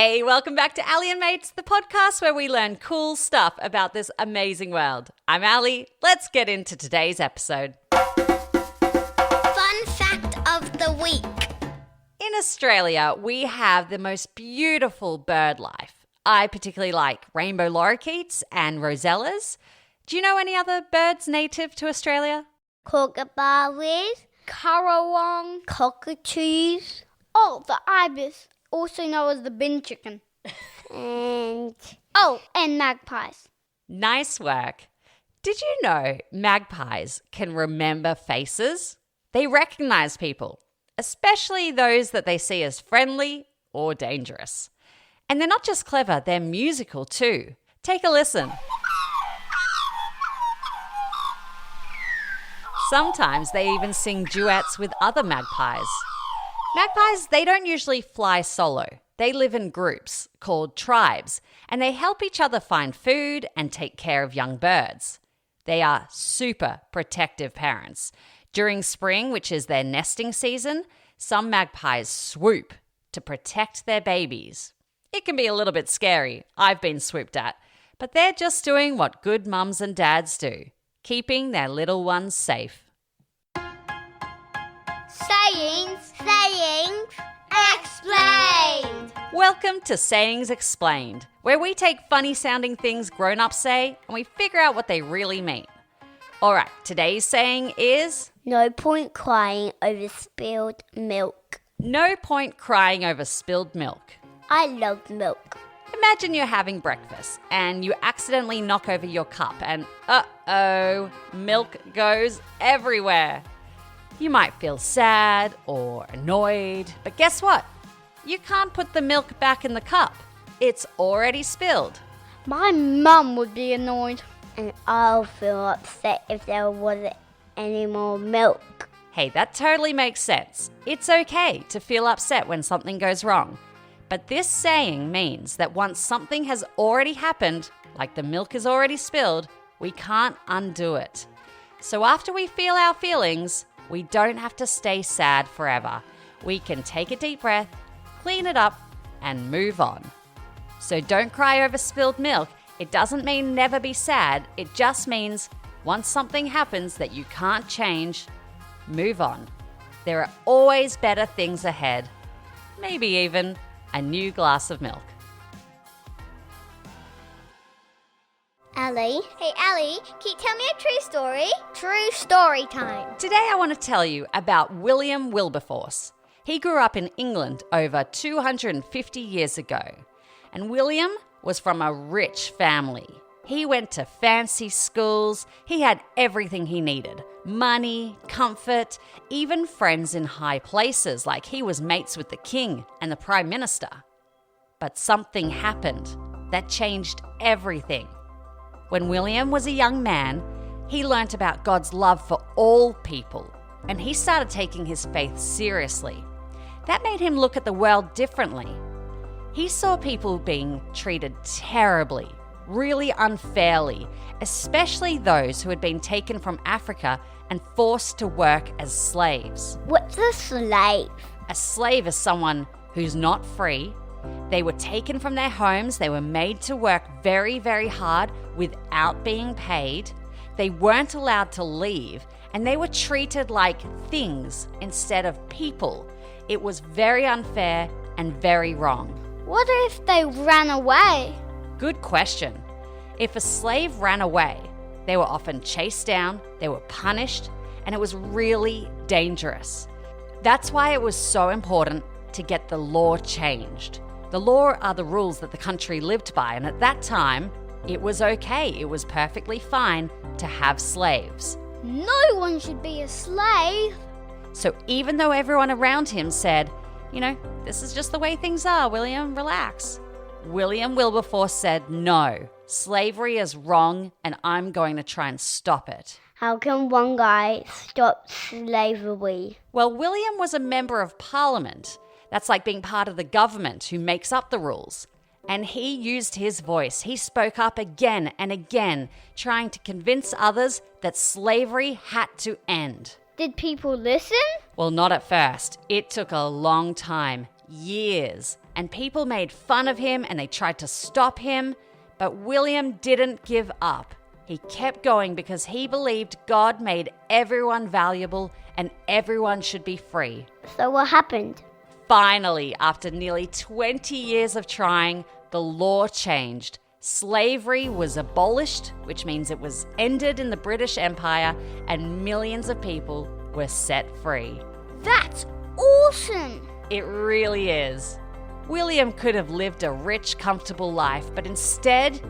Hey, welcome back to Ali and Mates, the podcast where we learn cool stuff about this amazing world. I'm Ali. Let's get into today's episode. Fun fact of the week. In Australia, we have the most beautiful bird life. I particularly like rainbow lorikeets and rosellas. Do you know any other birds native to Australia? Kookaburras, currawong, cockatoos. Oh, the ibis, also known as the bin chicken. and magpies. Nice work. Did you know magpies can remember faces? They recognize people, especially those that they see as friendly or dangerous. And they're not just clever, they're musical too. Take a listen. Sometimes they even sing duets with other magpies. Magpies, they don't usually fly solo. They live in groups called tribes, and they help each other find food and take care of young birds. They are super protective parents. During spring, which is their nesting season, some magpies swoop to protect their babies. It can be a little bit scary. I've been swooped at. But they're just doing what good mums and dads do, keeping their little ones safe. Sayings explained. Welcome to Sayings Explained, where we take funny-sounding things grown-ups say and we figure out what they really mean. All right, today's saying is... No point crying over spilled milk. No point crying over spilled milk. I love milk. Imagine you're having breakfast and you accidentally knock over your cup and milk goes everywhere. You might feel sad or annoyed, but guess what? You can't put the milk back in the cup. It's already spilled. My mum would be annoyed. And I'll feel upset if there wasn't any more milk. Hey, that totally makes sense. It's okay to feel upset when something goes wrong. But this saying means that once something has already happened, like the milk is already spilled, we can't undo it. So after we feel our feelings, we don't have to stay sad forever. We can take a deep breath, clean it up, and move on. So don't cry over spilled milk. It doesn't mean never be sad. It just means once something happens that you can't change, move on. There are always better things ahead. Maybe even a new glass of milk. Ali. Hey, Ali, can you tell me a true story? True story time. Today I want to tell you about William Wilberforce. He grew up in England over 250 years ago. And William was from a rich family. He went to fancy schools. He had everything he needed. Money, comfort, even friends in high places, like he was mates with the king and the prime minister. But something happened that changed everything. When William was a young man, he learnt about God's love for all people, and he started taking his faith seriously. That made him look at the world differently. He saw people being treated terribly, really unfairly, especially those who had been taken from Africa and forced to work as slaves. What's a slave? A slave is someone who's not free. They were taken from their homes. They were made to work very, very hard without being paid. They weren't allowed to leave, and they were treated like things instead of people. It was very unfair and very wrong. What if they ran away? Good question. If a slave ran away, they were often chased down, they were punished, and it was really dangerous. That's why it was so important to get the law changed. The law are the rules that the country lived by, and at that time, it was okay. It was perfectly fine to have slaves. No one should be a slave. So even though everyone around him said, this is just the way things are, William, relax. William Wilberforce said, no, slavery is wrong and I'm going to try and stop it. How can one guy stop slavery? Well, William was a member of Parliament. That's like being part of the government who makes up the rules. And he used his voice. He spoke up again and again, trying to convince others that slavery had to end. Did people listen? Well, not at first. It took a long time, years. and people made fun of him and they tried to stop him. But William didn't give up. He kept going because he believed God made everyone valuable and everyone should be free. So what happened? Finally, after nearly 20 years of trying, the law changed. Slavery was abolished, which means it was ended in the British Empire, and millions of people were set free. That's awesome! It really is. William could have lived a rich, comfortable life, but instead,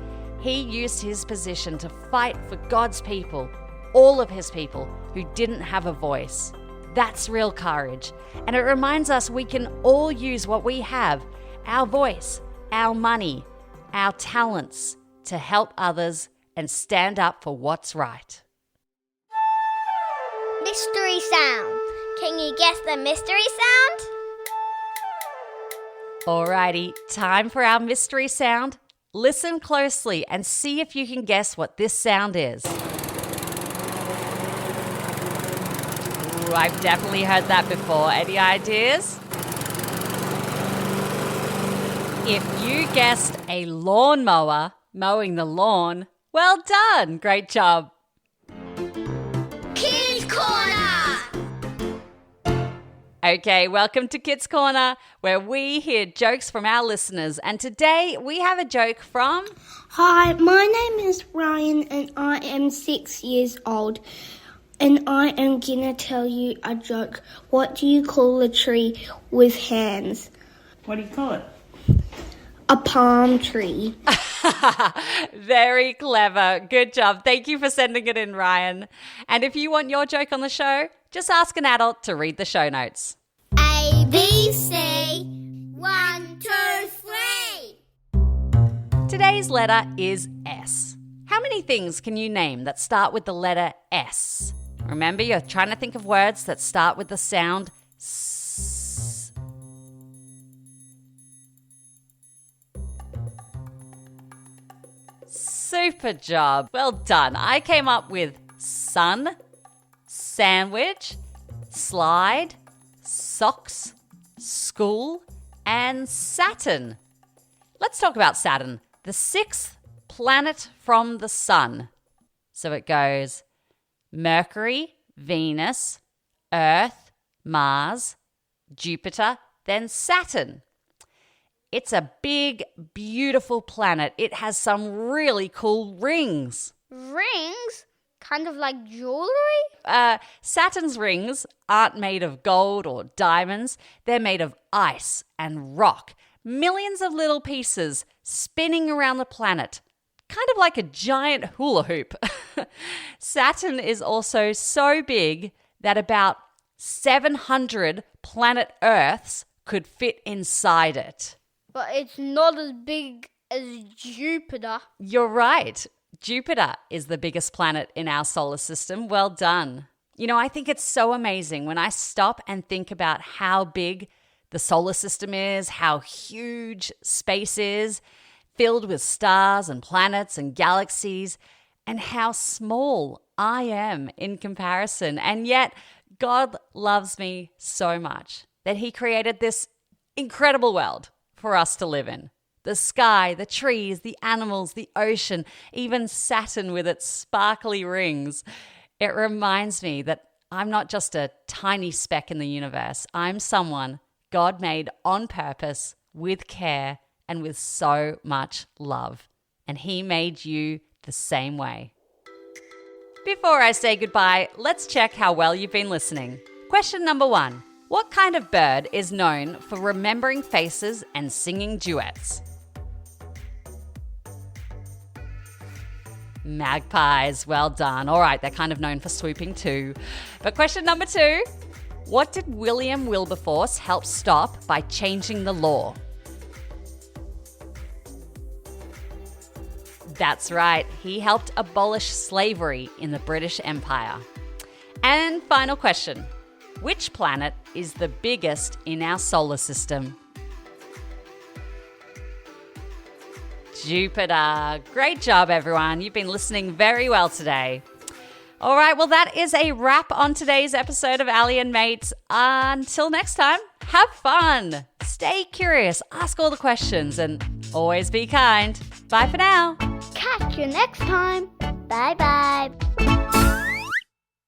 he used his position to fight for God's people, all of his people who didn't have a voice. That's real courage, and it reminds us we can all use what we have, our voice, our money, our talents, to help others and stand up for what's right. Mystery sound. Can you guess the mystery sound? Alrighty, time for our mystery sound. Listen closely and see if you can guess what this sound is. Ooh, I've definitely heard that before. Any ideas? If you guessed a lawnmower mowing the lawn, well done. Great job. Kids Corner! Okay, welcome to Kids Corner, where we hear jokes from our listeners. And today we have a joke from... Hi, my name is Ryan and I am 6 years old. And I am gonna tell you a joke. What do you call a tree with hands? What do you call it? A palm tree. Very clever. Good job. Thank you for sending it in, Ryan. And if you want your joke on the show, just ask an adult to read the show notes. A, B, C, 1, 2, 3. Today's letter is S. How many things can you name that start with the letter S? Remember, you're trying to think of words that start with the sound S. Super job. Well done. I came up with sun, sandwich, slide, socks, school, and Saturn. Let's talk about Saturn, the sixth planet from the sun. So it goes Mercury, Venus, Earth, Mars, Jupiter, then Saturn. It's a big, beautiful planet. It has some really cool rings. Rings? Kind of like jewelry? Saturn's rings aren't made of gold or diamonds. They're made of ice and rock. Millions of little pieces spinning around the planet. Kind of like a giant hula hoop. Saturn is also so big that about 700 planet Earths could fit inside it. But it's not as big as Jupiter. You're right. Jupiter is the biggest planet in our solar system. Well done. You know, I think it's so amazing when I stop and think about how big the solar system is, how huge space is, filled with stars and planets and galaxies, and how small I am in comparison. And yet, God loves me so much that He created this incredible world for us to live in. The sky, the trees, the animals, the ocean, even Saturn with its sparkly rings. It reminds me that I'm not just a tiny speck in the universe. I'm someone God made on purpose, with care, and with so much love. And He made you the same way. Before I say goodbye, let's check how well you've been listening. Question number 1. What kind of bird is known for remembering faces and singing duets? Magpies, well done. All right, they're kind of known for swooping too. But question number 2, what did William Wilberforce help stop by changing the law? That's right, he helped abolish slavery in the British Empire. And final question, which planet is the biggest in our solar system? Jupiter. Great job, everyone. You've been listening very well today. All right, well, that is a wrap on today's episode of Allie and Mates. Until next time, have fun, stay curious, ask all the questions, and always be kind. Bye for now. Catch you next time. Bye bye.